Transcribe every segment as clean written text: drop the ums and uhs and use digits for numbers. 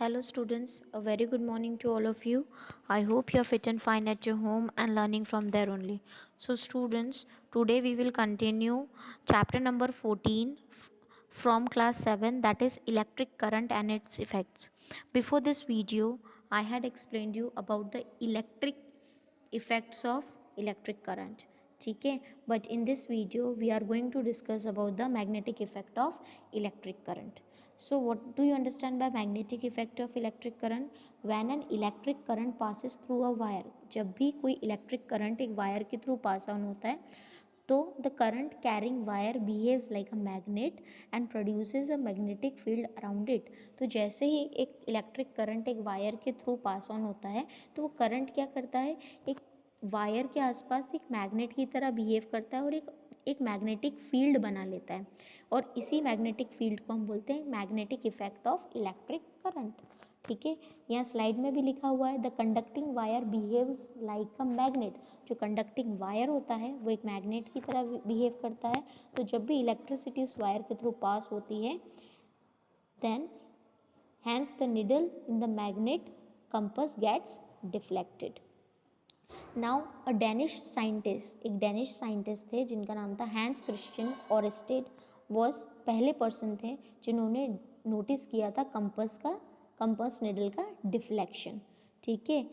Hello students, a very good morning to all of you. I hope you are fit and fine at your home and learning from there only. So students, today we will continue chapter number 14 from class 7, that is electric current and its effects. Before this video, I had explained you about the electric effects of electric current. ठीक है, but in this video we are going to discuss about the magnetic effect of electric current. So what do you understand by magnetic effect of electric current? When an electric current passes through a wire, जब भी कोई electric current एक wire के through pass on होता है तो the current carrying wire behaves like a magnet and produces a magnetic field around it. तो जैसे ही एक इलेक्ट्रिक करंट एक वायर के थ्रू पास ऑन होता है तो वो करंट क्या करता है, एक वायर के आसपास एक मैग्नेट की तरह बिहेव करता है और एक मैग्नेटिक फील्ड बना लेता है और इसी मैग्नेटिक फील्ड को हम बोलते हैं magnetic effect of electric current. ठीक है, यहाँ स्लाइड में भी लिखा हुआ है the conducting wire behaves like a magnet. जो कंडक्टिंग वायर होता है वो एक मैग्नेट की तरह बिहेव करता है. तो जब भी इलेक्ट्रिसिटी उस वायर के थ्रू पास होती है then hence the needle in the magnet compass gets deflected. Now a Danish scientist, एक डैनिश साइंटिस्ट थे जिनका नाम था हैंस क्रिश्चियन ऑरस्टेड. वॉज पहले पर्सन थे जिन्होंने नोटिस किया था कंपस निडल का डिफ्लेक्शन. ठीक है,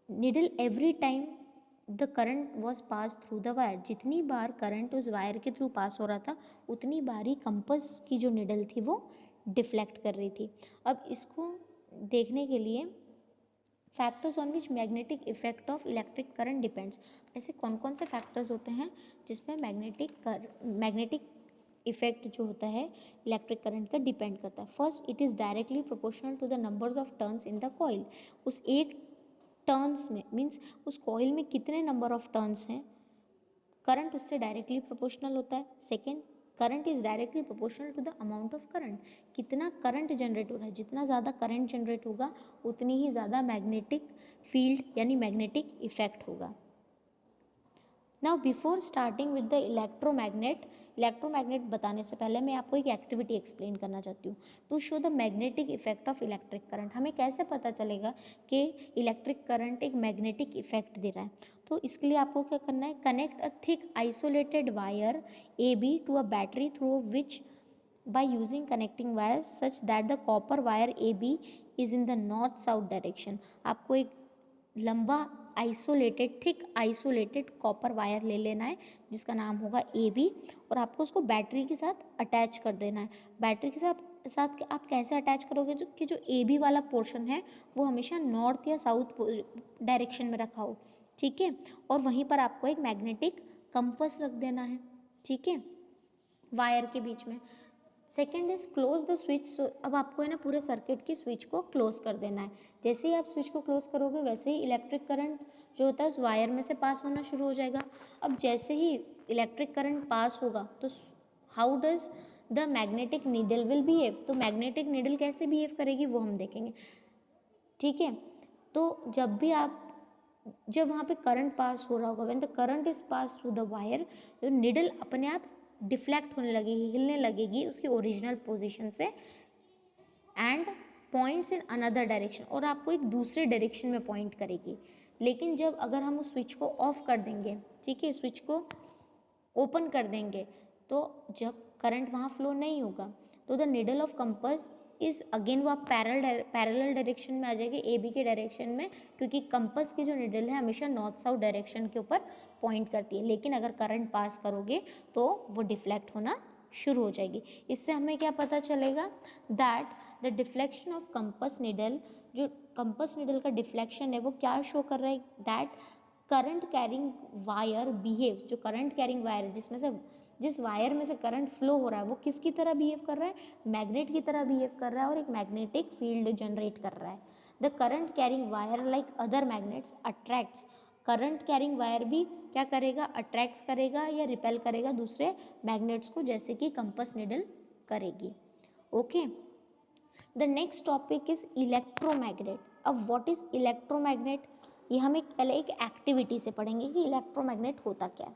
needle every time the current was pass through the wire, जितनी बार करंट उस वायर के थ्रू पास हो रहा था उतनी बार ही कंपस की जो निडल थी वो डिफ्लेक्ट कर रही थी. अब इसको देखने के लिए factors on which magnetic effect of electric current depends, ऐसे कौन कौन से फैक्टर्स होते हैं जिसमें मैग्नेटिक इफेक्ट जो होता है इलेक्ट्रिक करंट का डिपेंड करता है. First, it is directly proportional to the numbers of turns in the coil. उस एक टर्न्स में मीन्स उस कॉइल में कितने नंबर ऑफ टर्न्स हैं, करंट उससे डायरेक्टली प्रोपोर्शनल होता है. Second, current is directly proportional to the amount of current. कितना करंट जनरेट हो रहा है, जितना ज़्यादा करंट जनरेट होगा उतनी ही ज़्यादा मैग्नेटिक फील्ड यानी मैग्नेटिक इफेक्ट होगा. Now before starting with the electromagnet बताने से पहले मैं आपको एक एक्टिविटी एक्सप्लेन करना चाहती हूँ to show the magnetic effect of electric current. हमें कैसे पता चलेगा कि इलेक्ट्रिक करंट एक मैग्नेटिक इफेक्ट दे रहा है. तो इसके लिए आपको क्या करना है, connect a thick isolated wire A B to a battery through which by using connecting wires such that the copper wire AB is in the north south direction. आपको एक लंबा isolated thick isolated copper wire ले लेना है जिसका नाम होगा A B और आपको उसको बैटरी के साथ अटैच कर देना है. बैटरी के साथ आप कैसे अटैच करोगे कि जो ए बी वाला पोर्शन है वो हमेशा नॉर्थ या साउथ डायरेक्शन में रखा हो. ठीक है, और वहीं पर आपको एक मैग्नेटिक कंपस रख देना है. ठीक है, वायर के बीच में. Second is close the switch. अब आपको है ना पूरे सर्किट की स्विच को क्लोज कर देना है. जैसे ही आप स्विच को क्लोज करोगे वैसे ही इलेक्ट्रिक करंट जो होता है उस वायर में से पास होना शुरू हो जाएगा. अब जैसे ही इलेक्ट्रिक करंट पास होगा तो how does the magnetic needle will behave. तो मैग्नेटिक नीडल कैसे बिहेव करेगी वो हम देखेंगे. ठीक है, तो जब वहाँ पे करंट पास हो रहा होगा when the current is pass through the wire, तो निडल अपने आप डिफ्लेक्ट होने लगेगी, हिलने लगेगी उसकी ओरिजिनल पोजीशन से and points in another direction, और आपको एक दूसरे डायरेक्शन में पॉइंट करेगी. लेकिन जब अगर हम उस स्विच को ऑफ कर देंगे, ठीक है, स्विच को ओपन कर देंगे तो जब करंट वहाँ फ्लो नहीं होगा तो the needle of compass is again वो आप पैरेलल डायरेक्शन में आ जाएगी ए बी के डायरेक्शन में, क्योंकि कंपस की जो निडल है हमेशा नॉर्थ साउथ डायरेक्शन के ऊपर पॉइंट करती है. लेकिन अगर करंट पास करोगे तो वो डिफ्लेक्ट होना शुरू हो जाएगी. इससे हमें क्या पता चलेगा that the deflection of compass needle, जो कंपस निडल का डिफ्लेक्शन है वो क्या शो कर रहा है that current carrying wire behaves. जो करंट कैरिंग वायर है जिस वायर में से करंट फ्लो हो रहा है वो किसकी तरह बिहेव कर रहा है, मैग्नेट की तरह बिहेव कर रहा है और एक मैग्नेटिक फील्ड जनरेट कर रहा है. The current carrying wire like other magnets attracts. Current carrying wire भी क्या करेगा, अट्रैक्ट करेगा या रिपेल करेगा दूसरे मैग्नेट्स को, जैसे कि कंपस निडल करेगी. Okay, the next topic is electromagnet. अब व्हाट इज इलेक्ट्रोमैग्नेट, ये हम पहले एक एक्टिविटी से पढ़ेंगे कि इलेक्ट्रोमैग्नेट होता क्या है.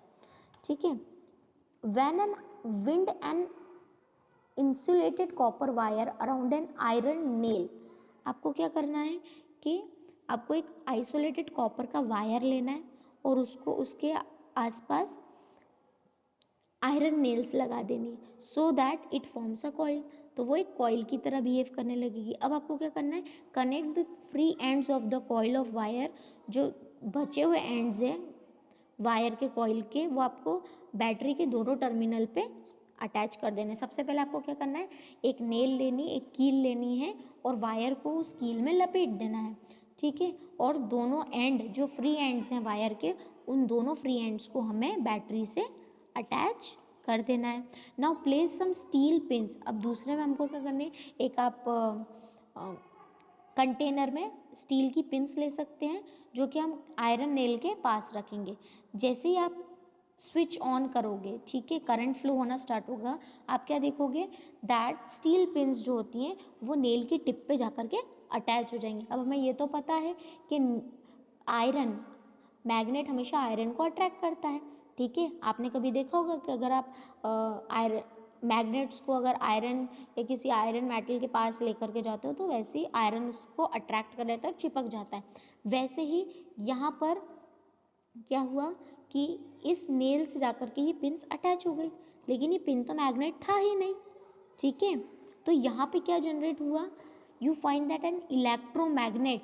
ठीक है, when an wind an insulated copper wire around an iron nail आपको क्या करना है कि आपको एक आइसोलेटेड कॉपर का वायर लेना है और उसको उसके आसपास आयरन नेल्स लगा देनी so that it forms a coil. तो वो एक कॉइल की तरह बिहेव करने लगेगी। अब आपको क्या करना है, connect the free ends of the coil of wire, जो बचे हुए एंड्स हैं वायर के कॉइल के, वो आपको बैटरी के दोनों टर्मिनल पे अटैच कर देने। सबसे पहले आपको क्या करना है, एक नेल लेनी, एक कील लेनी है और वायर को उस कील में लपेट देना है, ठीक है। और दोनों एंड जो फ्री एंड्स हैं वायर के, उन दोनों फ्री एंड्स को हमें बैटरी से अटैच कर देना है। Now place some steel pins. अब दूसरे में हमको क्या करनी है, एक आप कंटेनर में स्टील की पिंस ले सकते हैं जो कि हम आयरन नेल के पास रखेंगे। जैसे ही आप स्विच ऑन करोगे, ठीक है, करंट फ्लो होना स्टार्ट होगा, आप क्या देखोगे, दैट स्टील पिंस जो होती हैं वो नेल की टिप पे जाकर के अटैच हो जाएंगी। अब हमें ये तो पता है कि आयरन मैग्नेट हमेशा आयरन को अट्रैक्ट करता है, ठीक है। आपने कभी देखा होगा कि अगर आप आयरन मैग्नेट्स को अगर आयरन या किसी आयरन मेटल के पास लेकर के जाते हो तो वैसे ही आयरन उसको अट्रैक्ट कर लेता है और चिपक जाता है। वैसे ही यहाँ पर क्या हुआ कि इस नेल से जाकर के ये पिंस अटैच हो गई, लेकिन ये पिन तो मैग्नेट था ही नहीं, ठीक है। तो यहाँ पे क्या जनरेट हुआ, you find that an electromagnet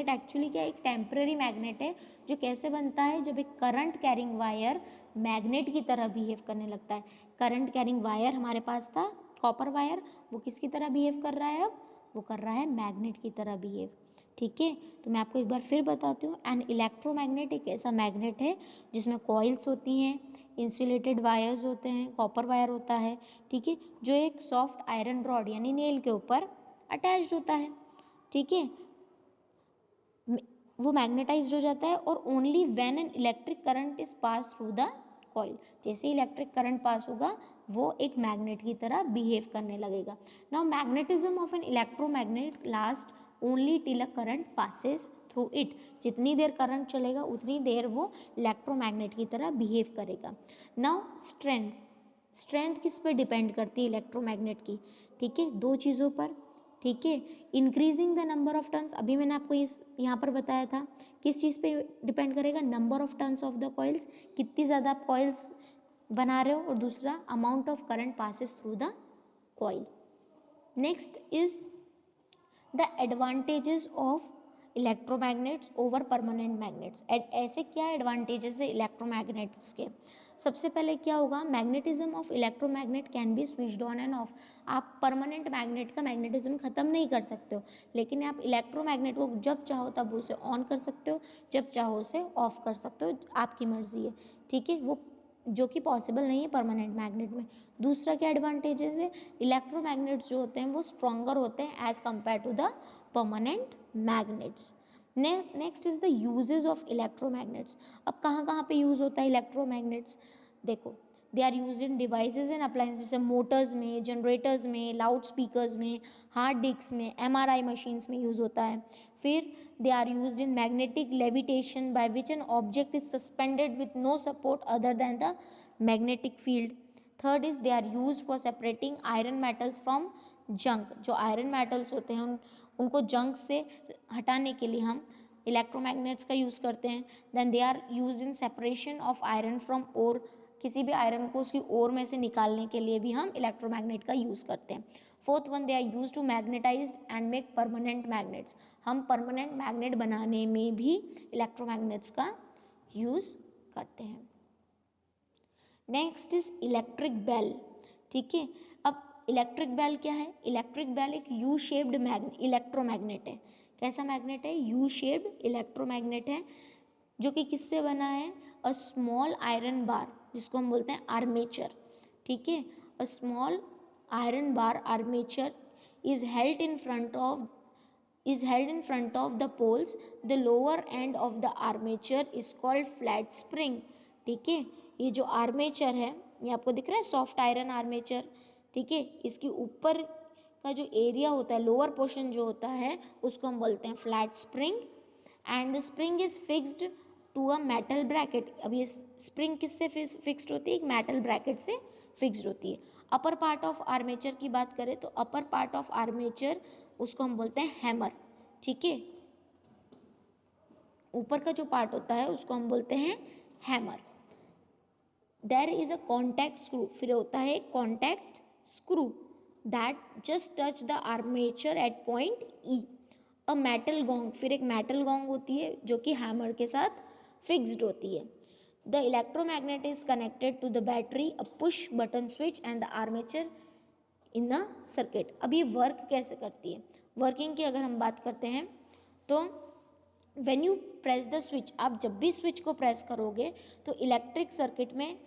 actually क्या, एक टेम्पररी मैग्नेट है जो कैसे बनता है, जब एक करंट कैरिंग वायर मैग्नेट की तरह बिहेव करने लगता है। करंट कैरिंग वायर हमारे पास था कॉपर वायर, वो किसकी तरह बिहेव कर रहा है, अब वो कर रहा है मैग्नेट की तरह बिहेव, ठीक है। तो मैं आपको एक बार फिर बताती हूँ, एन इलेक्ट्रोमैग्नेट एक ऐसा मैग्नेट है जिसमें कॉइल्स होती हैं, इंसुलेटेड वायर्स होते हैं, कॉपर वायर होता है, ठीक है, जो एक सॉफ्ट आयरन रॉड यानी नेल के ऊपर अटैच्ड होता है, ठीक है। वो मैग्नेटाइज्ड हो जाता है और only when an electric current is pass through the coil, जैसे इलेक्ट्रिक करंट पास होगा वो एक मैग्नेट की तरह बिहेव करने लगेगा। Now magnetism of an electromagnet last only till a current passes through it. जितनी देर करंट चलेगा उतनी देर वो इलेक्ट्रोमैग्नेट की तरह बिहेव करेगा। नाउ स्ट्रेंथ, स्ट्रेंथ किस पे डिपेंड करती है इलेक्ट्रोमैग्नेट की, ठीक है, दो चीज़ों पर, ठीक है। Increasing the number of turns, अभी मैंने आपको इस यहाँ पर बताया था किस चीज़ पे डिपेंड करेगा, number of turns of the coils, कितनी ज़्यादा आप कॉइल्स बना रहे हो, और दूसरा amount of current passes through the coil. Next is the advantages of electromagnets over permanent magnets. ऐसे क्या एडवांटेजेस है इलेक्ट्रोमैग्नेट्स के, सबसे पहले क्या होगा, magnetism of electromagnet can be switched on end of. आप परमानेंट मैग्नेट का मैग्नेटिज्म खत्म नहीं कर सकते हो, लेकिन आप इलेक्ट्रोमैग्नेट को जब चाहो तब उसे ऑन कर सकते हो, जब चाहो उसे ऑफ कर सकते हो, आपकी मर्जी है, ठीक है, वो जो कि पॉसिबल नहीं है परमानेंट मैग्नेट में। दूसरा क्या एडवांटेजेस है, इलेक्ट्रोमैग्नेट्स जो होते हैं वो स्ट्रॉन्गर होते हैं as compare to the permanent magnets. Next is the uses of electromagnets. अब कहाँ कहाँ पे यूज़ होता है इलेक्ट्रोमैग्नेट्स, देखो, they are use in devices and appliances, जैसे मोटर्स में, जनरेटर्स में, लाउड स्पीकर्स में, हार्ड डिस्क में, MRI मशीन्स में यूज़ होता है। फिर they are used in magnetic levitation by which an object is suspended with no support other than the magnetic field. Third is they are used for separating iron metals from junk. जो iron metals होते हैं उनको junk से हटाने के लिए हम electromagnets का यूज़ करते हैं। Then they are use in separation of iron from ore, किसी भी आयरन को उसकी ओर में से निकालने के लिए भी हम इलेक्ट्रोमैग्नेट का यूज़ करते हैं। Fourth one, they are use to magnetize and make permanent magnets. हम परमानेंट मैग्नेट बनाने में भी इलेक्ट्रोमैग्नेट्स का यूज़ करते हैं। नेक्स्ट इज इलेक्ट्रिक बेल, ठीक है। अब इलेक्ट्रिक बेल क्या है, इलेक्ट्रिक बेल एक यू शेप्ड इलेक्ट्रोमैग्नेट है। कैसा मैग्नेट है, यू शेप्ड इलेक्ट्रोमैग्नेट है, जो कि किससे बना है, अ स्मॉल आयरन बार, जिसको हम बोलते हैं आर्मेचर, ठीक है। A small iron bar armature is held in front of the poles. The lower end of the armature is called flat spring, ठीक है। ये जो आर्मेचर है ये आपको दिख रहा है, सॉफ्ट आयरन आर्मेचर, ठीक है। इसके ऊपर का जो एरिया होता है, लोअर पोर्शन जो होता है, उसको हम बोलते हैं flat spring. And the spring is fixed to a metal bracket. अब ये स्प्रिंग किससे फिक्स्ड होती है, एक मेटल ब्रैकेट से फिक्स्ड होती है। अपर पार्ट ऑफ आर्मेचर की बात करें तो अपर पार्ट ऑफ आर्मेचर उसको हम बोलते हैं हैमर। ठीक है, ऊपर का जो पार्ट होता है उसको हम बोलते हैं hammer. There is a contact screw, फिर होता है contact screw that just touch the armature at point E. A metal gong, फिर एक मेटल गोंग होती है जो कि हैमर के साथ फिक्स्ड होती है। The electromagnet is connected to the battery, a push button switch and the armature in the circuit. अब ये वर्क कैसे करती है, वर्किंग की अगर हम बात करते हैं तो when you press the switch, आप जब भी स्विच को प्रेस करोगे तो इलेक्ट्रिक सर्किट में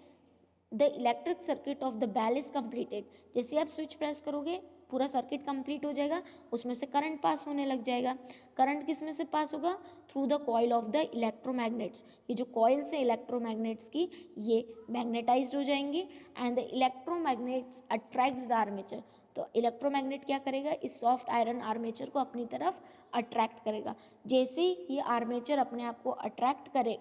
the electric circuit of the bell is completed. जैसे आप स्विच प्रेस करोगे पूरा सर्किट कंप्लीट हो जाएगा, उसमें से करंट पास होने लग जाएगा। करंट किस में से पास होगा, through the coil of the electromagnets. ये जो कॉइल्स है इलेक्ट्रोमैग्नेट्स की, ये मैग्नेटाइज्ड हो जाएंगी and the electromagnets attracts the armature. तो इलेक्ट्रोमैग्नेट क्या करेगा, इस सॉफ्ट आयरन आर्मेचर को अपनी तरफ अट्रैक्ट करेगा। जैसे ही ये आर्मेचर अपने आप को अट्रैक्ट करे,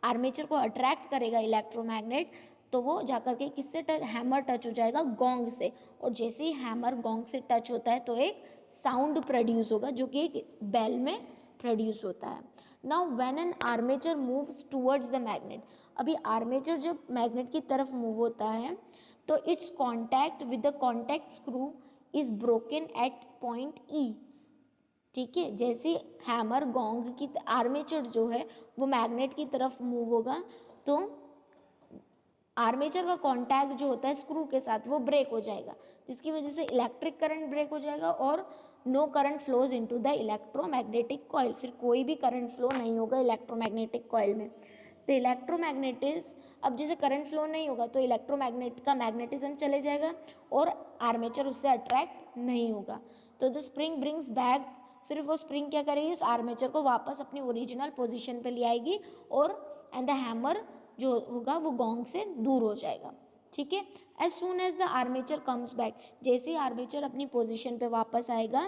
आर्मेचर को अट्रैक्ट करेगा इलेक्ट्रोमैग्नेट, तो वो जाकर के किससे टच, हैमर टच हो जाएगा गोंग से। और जैसे ही हैमर गोंग से टच होता है तो एक साउंड प्रोड्यूस होगा जो कि एक बेल में प्रोड्यूस होता है। Now when an armature moves towards the magnet, अभी आर्मेचर जब मैग्नेट की तरफ मूव होता है तो its contact with the contact screw is broken at point E. ठीक है, जैसे हैमर गोंग की आर्मेचर जो है वो मैग्नेट की तरफ मूव होगा तो आर्मेचर का कांटेक्ट जो होता है स्क्रू के साथ वो ब्रेक हो जाएगा, जिसकी वजह से इलेक्ट्रिक करंट ब्रेक हो जाएगा और no current flows into the electromagnetic coil. फिर कोई भी करंट फ्लो नहीं होगा इलेक्ट्रोमैग्नेटिक कॉइल में। तो इलेक्ट्रोमैग्नेटिस, अब जैसे करंट फ्लो नहीं होगा तो इलेक्ट्रोमैग्नेट का मैग्नेटिज्म चले जाएगा और आर्मेचर उससे अट्रैक्ट नहीं होगा। तो द स्प्रिंग ब्रिंग्स बैक, फिर वो स्प्रिंग क्या करेगी, उस आर्मेचर को वापस अपनी ओरिजिनल पोजीशन पे ले आएगी और एंड द हैमर जो होगा वो गोंग से दूर हो जाएगा। ठीक है, as soon as the armature comes back, जैसे ही आर्मेचर अपनी पोजीशन पे वापस आएगा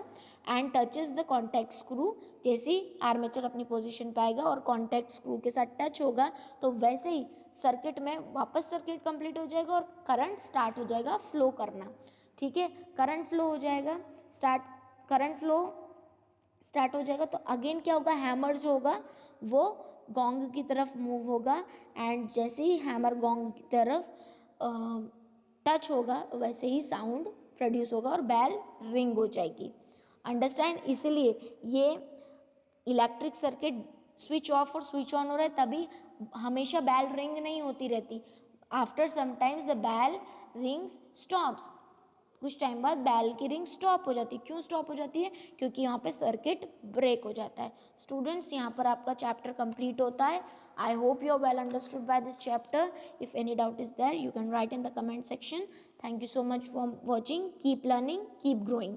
and touches the contact screw, जैसे ही आर्मेचर अपनी पोजीशन पे आएगा और कॉन्टैक्ट स्क्रू के साथ टच होगा तो वैसे ही सर्किट में वापस सर्किट कंप्लीट हो जाएगा और करंट स्टार्ट हो जाएगा फ्लो करना। ठीक है, करंट फ्लो हो जाएगा स्टार्ट, करंट फ्लो स्टार्ट हो जाएगा तो अगेन क्या होगा, हैमर जो होगा वो गोंग की तरफ मूव होगा एंड जैसे ही हैमर गोंग की तरफ टच होगा वैसे ही साउंड प्रोड्यूस होगा और बेल रिंग हो जाएगी। अंडरस्टैंड, इसलिए ये इलेक्ट्रिक सर्किट स्विच ऑफ और स्विच ऑन हो रहा है तभी हमेशा बेल रिंग नहीं होती रहती। After sometimes the bell rings stops, कुछ टाइम बाद बैल की रिंग स्टॉप हो जाती है। क्यों स्टॉप हो जाती है, क्योंकि यहाँ पे सर्किट ब्रेक हो जाता है। स्टूडेंट्स, यहाँ पर आपका चैप्टर कंप्लीट होता है। I hope you are well understood by this chapter. If any doubt is there you can write in the comment section. Thank you so much for watching. Keep learning, keep growing.